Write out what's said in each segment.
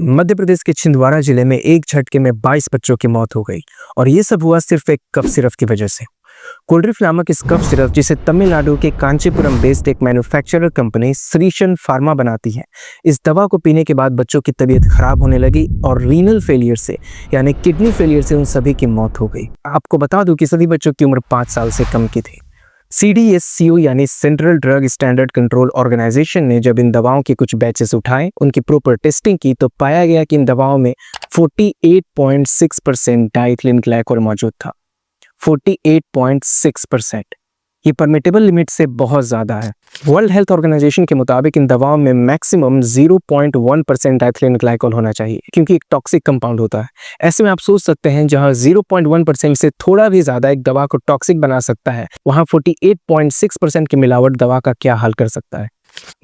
मध्य प्रदेश के छिंदवाड़ा जिले में एक झटके में 22 बच्चों की मौत हो गई और ये सब हुआ सिर्फ एक कफ सिरप की वजह से। कोल्ड्रिफ नामक इस कफ सिरप, जिसे तमिलनाडु के कांचीपुरम बेस्ड एक मैन्युफैक्चरर कंपनी श्रीशन फार्मा बनाती है, इस दवा को पीने के बाद बच्चों की तबीयत खराब होने लगी और रीनल फेलियर से यानी किडनी फेलियर से उन सभी की मौत हो गई। आपको बता दूं कि सभी बच्चों की उम्र 5 साल से कम की थी। CDSCO यानी Central Drug Standard Control Organisation ने जब इन दवाओं के कुछ बैचेस उठाए, उनकी प्रॉपर टेस्टिंग की, तो पाया गया कि इन दवाओं में 48.6% डाइथिलीन ग्लाइकोल मौजूद था। 48.6%। ये परमिटेबल लिमिट से बहुत ज़्यादा है। वर्ल्ड हेल्थ ऑर्गेनाइजेशन के मुताबिक इन दवाओं में मैक्सिमम 0.1% डाइथिलीन ग्लाइकोल होना चाहिए, क्योंकि एक टॉक्सिक कंपाउंड होता है। ऐसे में आप सोच सकते हैं, जहां 0.1% से थोड़ा भी ज़्यादा एक दवा को टॉक्सिक बना सकता है, वहां 48.6% की मिलावट दवा का क्या हाल कर सकता है।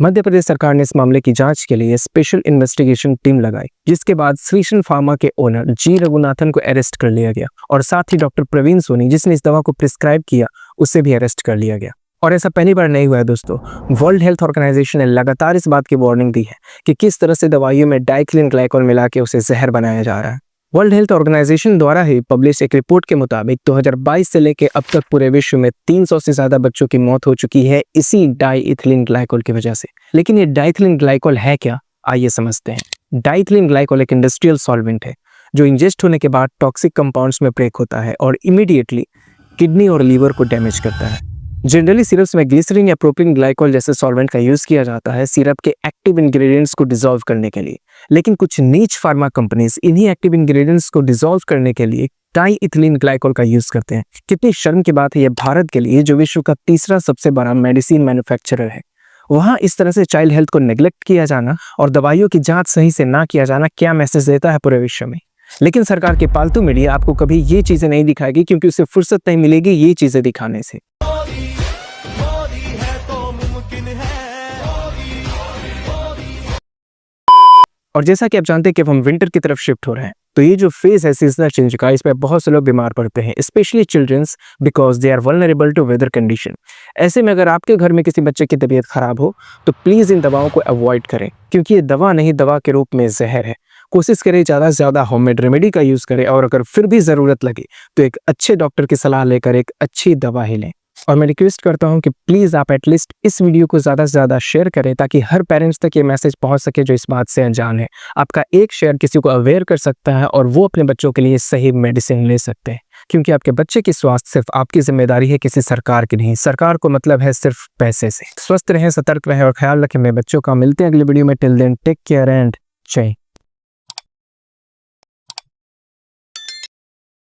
मध्य प्रदेश सरकार ने इस मामले की जांच के लिए स्पेशल इन्वेस्टिगेशन टीम लगाई, जिसके बाद श्रीशन फार्मा के ओनर जी रघुनाथन को अरेस्ट कर लिया गया और साथ ही डॉक्टर प्रवीण सोनी, जिसने इस दवा को प्रिस्क्राइब किया, उसे भी अरेस्ट कर लिया गया। और ऐसा पहली बार नहीं हुआ है दोस्तों। वर्ल्ड हेल्थ ऑर्गेनाइजेशन ने लगातार इस बात की वार्निंग दी है कि किस तरह से दवाइयों में डाइथिलीन ग्लाइकोल मिला के उसे जहर बनाया जा रहा है। वर्ल्ड हेल्थ ऑर्गेनाइजेशन द्वारा ही पब्लिश एक रिपोर्ट के मुताबिक 2022 से लेकर अब तक पूरे विश्व में 300 से ज्यादा बच्चों की मौत हो चुकी है इसी डाइथिलीन ग्लाइकोल की वजह से। लेकिन ये डाइथिलीन ग्लाइकोल है क्या, आइए समझते हैं। डाइथिलीन ग्लाइकोल एक इंडस्ट्रियल सॉल्वेंट है जो इंजेस्ट होने के बाद टॉक्सिक कंपाउंड्स में ब्रेक होता है और इमीडिएटली किडनी और लीवर को डैमेज करता है। जनरली सिरप्स में ग्लिसरीन या प्रोपिलीन ग्लाइकोल जैसे सॉल्वेंट का यूज किया जाता है सिरप के एक्टिव इंग्रेडिएंट्स को डिसॉल्व करने के लिए। लेकिन कुछ नीच फार्मा कंपनीज इन्हीं एक्टिव इंग्रेडिएंट्स को डिसॉल्व करने के लिए डाइथिलीन ग्लाइकोल का यूज करते हैं। कितनी शर्म की बात है ये भारत के लिए, जो विश्व का तीसरा सबसे बड़ा मेडिसिन मैन्युफैक्चरर है। वहाँ इस तरह से चाइल्ड हेल्थ को नेग्लेक्ट किया जाना और दवाइयों की जांच सही से ना किया जाना क्या मैसेज देता है पूरे विश्व में। लेकिन सरकार के पालतू मीडिया आपको कभी ये चीजें नहीं दिखाएगी, क्योंकि उसे फुर्सत नहीं मिलेगी ये चीजें दिखाने से। और जैसा कि आप जानते हैं कि हम विंटर की तरफ शिफ्ट हो रहे हैं, तो ये जो फेज है सीजनल चेंज का, इसमें बहुत से लोग बीमार पड़ते हैं, specially childrens, because they are vulnerable to weather condition. ऐसे में अगर आपके घर में किसी बच्चे की तबीयत खराब हो तो प्लीज़ इन दवाओं को अवॉइड करें, क्योंकि ये दवा नहीं, दवा के रूप में जहर है। कोशिश करें ज़्यादा से ज़्यादा होममेड रेमेडी का यूज़ करें और अगर फिर भी ज़रूरत लगे तो एक अच्छे डॉक्टर की सलाह लेकर एक अच्छी दवा ही लें। और मैं रिक्वेस्ट करता हूं कि प्लीज़ आप एटलीस्ट इस वीडियो को ज़्यादा से ज़्यादा शेयर करें, ताकि हर पेरेंट्स तक ये मैसेज पहुंच सके जो इस बात से अनजान है। आपका एक शेयर किसी को अवेयर कर सकता है और वो अपने बच्चों के लिए सही मेडिसिन ले सकते हैं, क्योंकि आपके बच्चे की स्वास्थ्य सिर्फ आपकी जिम्मेदारी है, किसी सरकार की नहीं। सरकार को मतलब है सिर्फ पैसे से। स्वस्थ रहें, सतर्क रहें और ख्याल रखें मेरे बच्चों का। मिलते हैं अगली वीडियो में। Till then take care and जय।